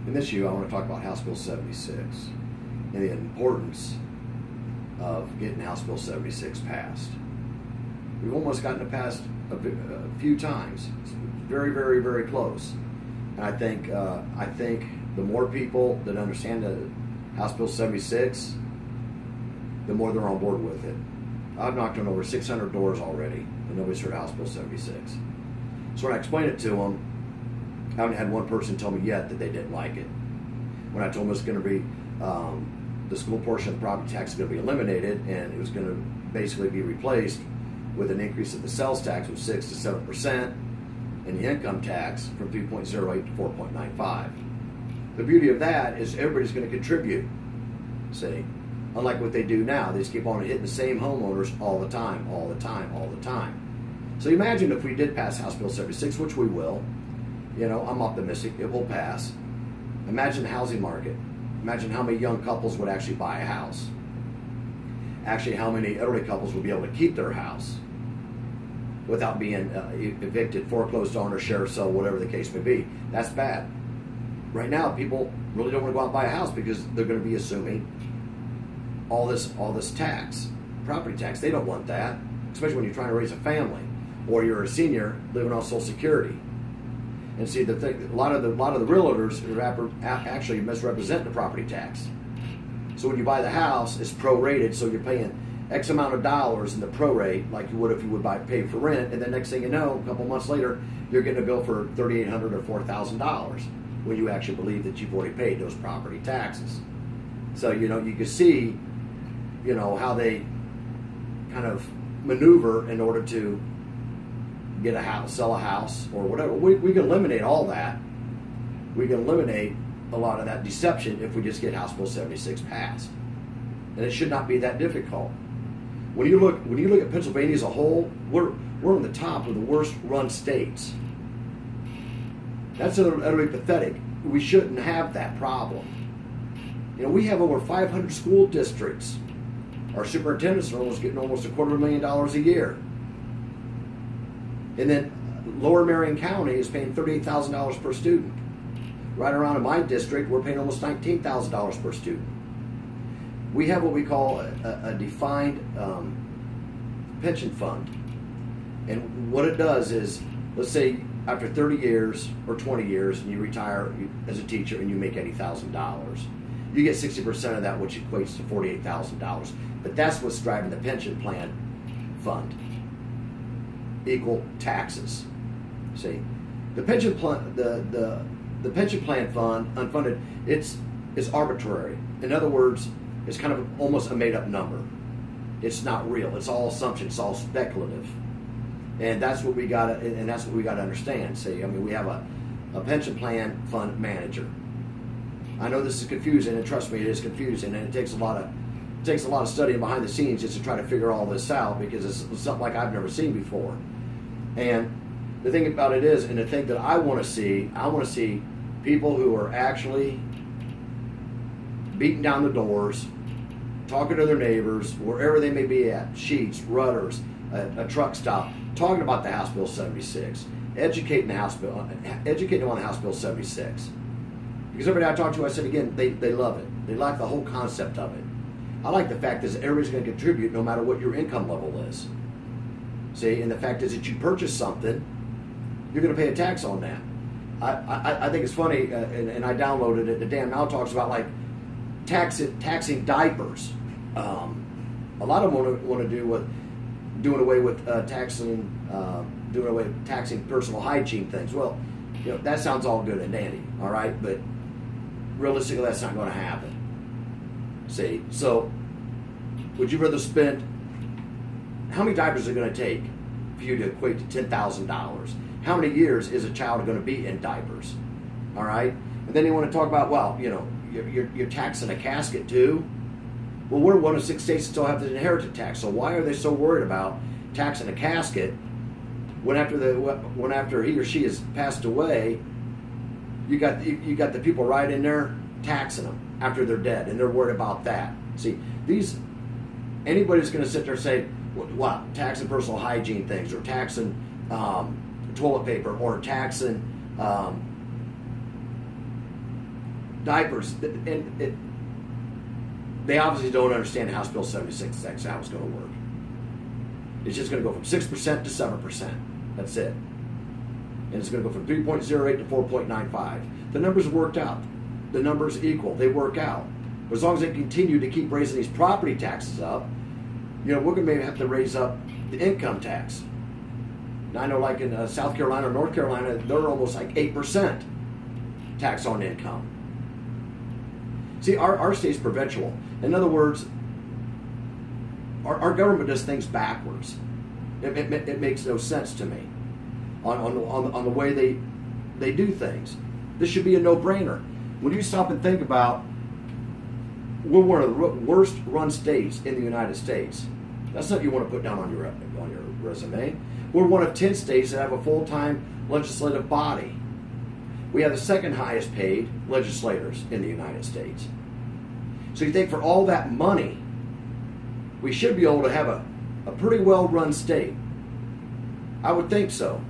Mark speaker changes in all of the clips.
Speaker 1: In this issue, I want to talk about House Bill 76 and the importance of getting House Bill 76 passed. We've almost gotten it passed a few times. It's very, very, very close. And I think the more people that understand the House Bill 76, the more they're on board with it. I've knocked on over 600 doors already, and nobody's heard House Bill 76. So when I explained it to them, I haven't had one person tell me yet that they didn't like it. When I told them it's going to be, the school portion of the property tax is going to be eliminated, and it was going to basically be replaced with an increase of the sales tax from 6 to 7%, and the income tax from 3.08 to 4.95. The beauty of that is everybody's going to contribute. See, unlike what they do now, they just keep on hitting the same homeowners all the time, all the time, all the time. So imagine if we did pass House Bill 76, which we will. You know, I'm optimistic it will pass. Imagine the housing market. Imagine how many young couples would actually buy a house. Actually, how many elderly couples would be able to keep their house without being evicted, foreclosed on, or share sale, whatever the case may be. That's bad. Right now, people really don't want to go out and buy a house because they're going to be assuming all this tax, property tax. They don't want that, especially when you're trying to raise a family or you're a senior living on Social Security. And see, the thing, a lot of the realtors are actually misrepresent the property tax. So when you buy the house, it's prorated, so you're paying X amount of dollars in the prorate, like you would if you would pay for rent, and then next thing you know, a couple months later, you're getting a bill for $3,800 or $4,000 when you actually believe that you've already paid those property taxes. So you can see, how they kind of maneuver in order to get a house, sell a house, or whatever. We can eliminate all that. We can eliminate a lot of that deception if we just get House Bill 76 passed. And it should not be that difficult. When you look at Pennsylvania as a whole, we're on the top of the worst run states. That's utterly pathetic. We shouldn't have that problem. We have over 500 school districts. Our superintendents are getting almost $250,000 a year. And then Lower Marion County is paying $38,000 per student. Right around in my district, we're paying almost $19,000 per student. We have what we call a defined pension fund. And what it does is, let's say after 30 years or 20 years and you retire as a teacher and you make $80,000, you get 60% of that, which equates to $48,000. But that's what's driving the pension plan fund. Equal taxes. See, the pension plan, the pension plan fund, unfunded, it's arbitrary. In other words, it's kind of almost a made-up number. It's not real. It's all assumption. It's all speculative, and that's what we got. And that's what we got to understand. See, we have a pension plan fund manager. I know this is confusing, and trust me, it is confusing, and it takes a lot of studying behind the scenes just to try to figure all this out, because it's something like I've never seen before. And the thing about it is, and the thing that I want to see people who are actually beating down the doors, talking to their neighbors, wherever they may be at, Sheets, Rudders, a truck stop, talking about the House Bill 76, educating them on the House Bill 76. Because everybody I talk to, I said again, they love it. They like the whole concept of it. I like the fact that everybody's going to contribute no matter what your income level is. See, and the fact is that you purchase something, you're going to pay a tax on that. I think it's funny, and I downloaded it. The Dan now talks about like taxing diapers. A lot of them want to do with doing away with taxing personal hygiene things. Well, that sounds all good and dandy, all right, but realistically, that's not going to happen. See, so would you rather spend, how many diapers are going to take for you to equate to $10,000? How many years is a child going to be in diapers? All right, and then you want to talk about, well, you're taxing a casket too. Well, we're one of 6 states that still have the inheritance tax. So why are they so worried about taxing a casket when after he or she has passed away, you got the people right in there taxing them after they're dead, and they're worried about that. See, anybody's going to sit there and say, "What? Taxing personal hygiene things, or taxing toilet paper, or taxing diapers, and they obviously don't understand House Bill 76 is actually how it's going to work. It's just going to go from 6% to 7%. That's it. And it's going to go from 3.08 to 4.95. The numbers worked out. The numbers equal. They work out. But as long as they continue to keep raising these property taxes up, we're going to maybe have to raise up the income tax. Now, I know like in South Carolina or North Carolina, they're almost like 8% tax on income. See, our state's provincial. In other words, our government does things backwards. It makes no sense to me on the way they do things. This should be a no-brainer. When you stop and think about, we're one of the worst run states in the United States. That's something you want to put down on your resume. We're one of 10 states that have a full-time legislative body. We have the second highest paid legislators in the United States. So you think for all that money, we should be able to have a pretty well-run state. I would think so.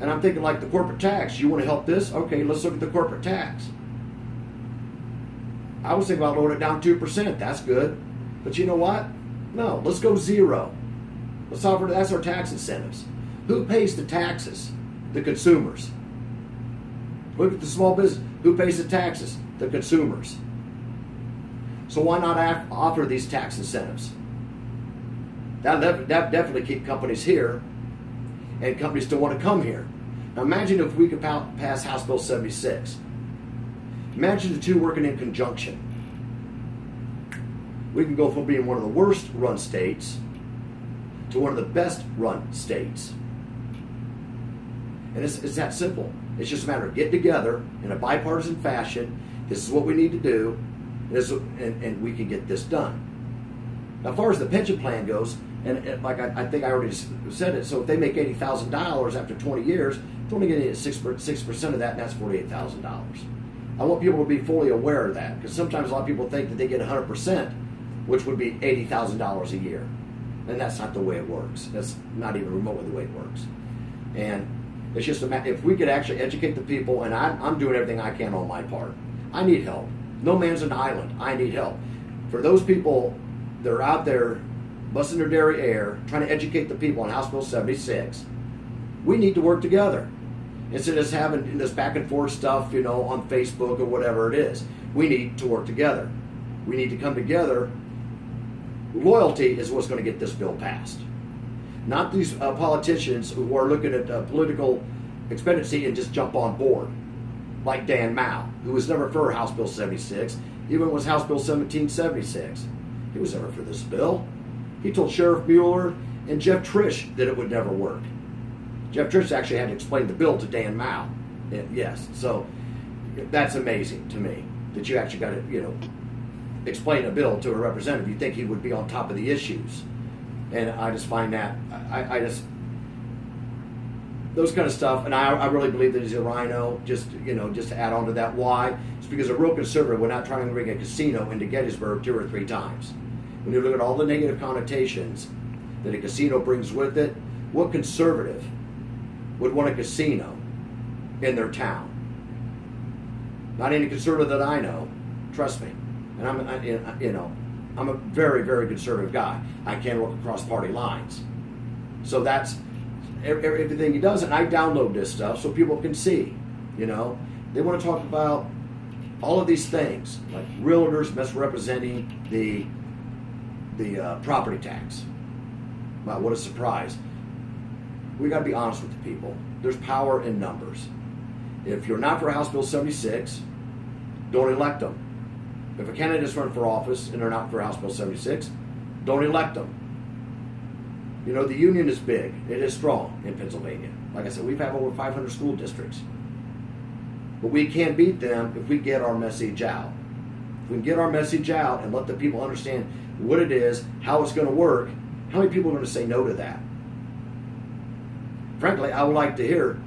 Speaker 1: And I'm thinking like the corporate tax. You want to help this? Okay, let's look at the corporate tax. I was thinking about lowering it down 2%. That's good. But you know what? No, let's go 0. Let's offer, that's our tax incentives. Who pays the taxes? The consumers. Look at the small business. Who pays the taxes? The consumers. So why not offer these tax incentives? That definitely keep companies here, and companies still want to come here. Now imagine if we could pass House Bill 76. Imagine the two working in conjunction. We can go from being one of the worst run states to one of the best run states. And it's that simple. It's just a matter of getting together in a bipartisan fashion. This is what we need to do, and we can get this done. Now, as far as the pension plan goes, and like I think I already said it, so if they make $80,000 after 20 years, they're only getting 6% of that, and that's $48,000. I want people to be fully aware of that, because sometimes a lot of people think that they get 100%, which would be $80,000 a year. And that's not the way it works. That's not even remotely the way it works. And it's just a matter, if we could actually educate the people, and I'm doing everything I can on my part. I need help. No man's an island. I need help. For those people that are out there busting their dairy air, trying to educate the people on House Bill 76, we need to work together. Instead of just having this back and forth stuff, on Facebook or whatever it is. We need to work together. We need to come together. Loyalty is what's going to get this bill passed. Not these politicians who are looking at political expediency and just jump on board. Like Dan Mao, who was never for House Bill 76, even when it was House Bill 1776. He was never for this bill. He told Sheriff Mueller and Jeff Trish that it would never work. Jeff Trish actually had to explain the bill to Dan Mao. Yes, so that's amazing to me that you actually got to, explain a bill to a representative. You think he would be on top of the issues. And I just find that, those kind of stuff, and I really believe that he's a rhino, just to add on to that. Why? It's because a real conservative would not try to bring a casino into Gettysburg 2 or 3 times. When you look at all the negative connotations that a casino brings with it, what conservative would want a casino in their town? Not any conservative that I know, trust me. And I'm a very, very conservative guy. I can't look across party lines. So that's everything he does, and I download this stuff so people can see. They want to talk about all of these things, like realtors misrepresenting the property tax. Wow, what a surprise. We got to be honest with the people. There's power in numbers. If you're not for House Bill 76, don't elect them. If a candidate's running for office and they're not for House Bill 76, don't elect them. The union is big. It is strong in Pennsylvania. Like I said, we've had over 500 school districts. But we can't beat them if we get our message out. If we can get our message out and let the people understand what it is, how it's going to work, how many people are going to say no to that? Frankly, I would like to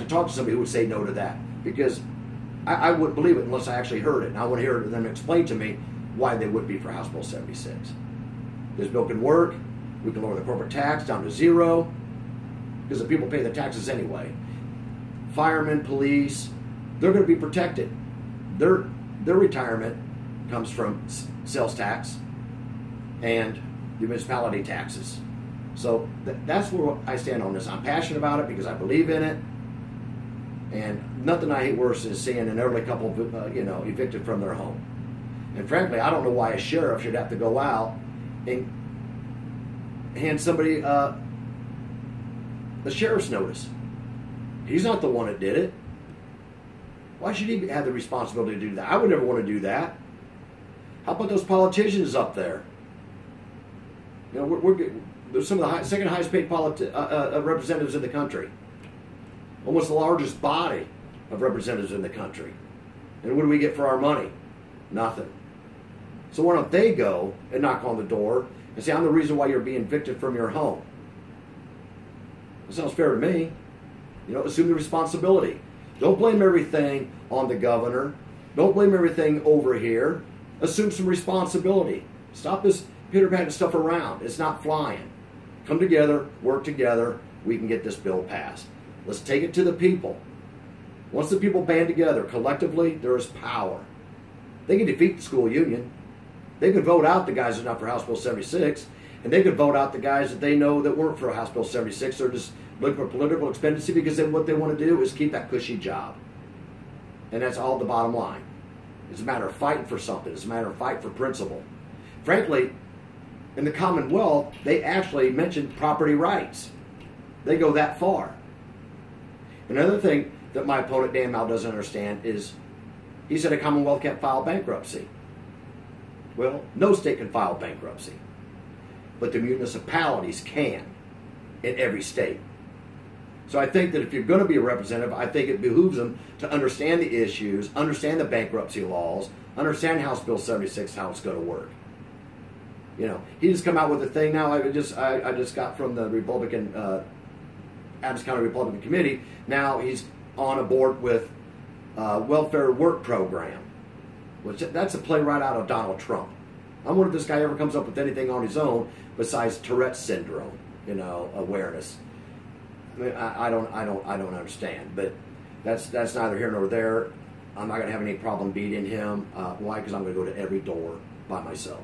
Speaker 1: talk to somebody who would say no to that, because I wouldn't believe it unless I actually heard it. And I want to hear them explain to me why they would be for House Bill 76. This bill can work. We can lower the corporate tax down to 0, because the people pay the taxes anyway. Firemen, police, they're going to be protected. They're their retirement comes from sales tax and the municipality taxes. So that's where I stand on this. I'm passionate about it because I believe in it. And nothing I hate worse is seeing an elderly couple, evicted from their home. And frankly, I don't know why a sheriff should have to go out and hand somebody a sheriff's notice. He's not the one that did it. Why should he have the responsibility to do that? I would never want to do that. How about those politicians up there? You know, there's some of the second highest paid representatives in the country. Almost the largest body of representatives in the country. And what do we get for our money? Nothing. So why don't they go and knock on the door and say, I'm the reason why you're being evicted from your home? That sounds fair to me. You know, assume the responsibility. Don't blame everything on the governor. Don't blame everything over here. Assume some responsibility. Stop this pitter-patting stuff around. It's not flying. Come together, work together. We can get this bill passed. Let's take it to the people. Once the people band together collectively, there is power. They can defeat the school union. They could vote out the guys that are not for House Bill 76, and they could vote out the guys that they know that weren't for House Bill 76. They're just looking for political expediency because what they want to do is keep that cushy job. And that's all the bottom line. It's a matter of fighting for something. It's a matter of fight for principle. Frankly, in the Commonwealth, they actually mentioned property rights. They go that far. Another thing that my opponent, Dan Mal, doesn't understand is he said a Commonwealth can't file bankruptcy. Well, no state can file bankruptcy. But the municipalities can in every state. So I think that if you're going to be a representative, I think it behooves them to understand the issues, understand the bankruptcy laws, understand House Bill 76, how it's going to work. You know, he just come out with a thing now. I just got from the Republican Adams County Republican Committee. Now he's on a board with Welfare Work Program, which that's a play right out of Donald Trump. I wonder if this guy ever comes up with anything on his own besides Tourette's syndrome, awareness. I mean, I don't understand, but that's neither here nor there. I'm not going to have any problem beating him. Why? Because I'm going to go to every door by myself,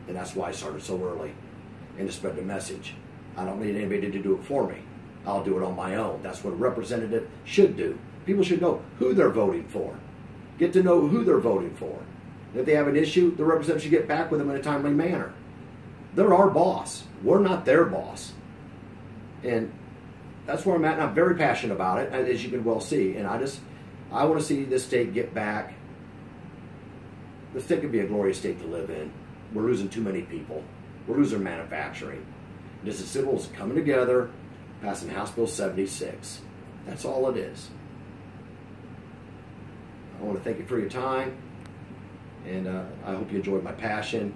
Speaker 1: and that's why I started so early, and to spread the message. I don't need anybody to do it for me. I'll do it on my own. That's what a representative should do. People should know who they're voting for. Get to know who they're voting for. And if they have an issue, the representative should get back with them in a timely manner. They're our boss. We're not their boss. And that's where I'm at, and I'm very passionate about it, as you can well see. And I want to see this state get back. This state could be a glorious state to live in. We're losing too many people. We're losing manufacturing. This is civils coming together, passing House Bill 76. That's all it is. I want to thank you for your time, and I hope you enjoyed my passion.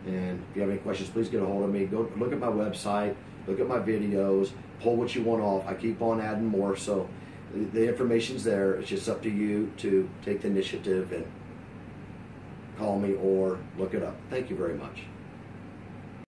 Speaker 1: And if you have any questions, please get a hold of me. Go look at my website, look at my videos, pull what you want off. I keep on adding more, so the information's there. It's just up to you to take the initiative and call me or look it up. Thank you very much.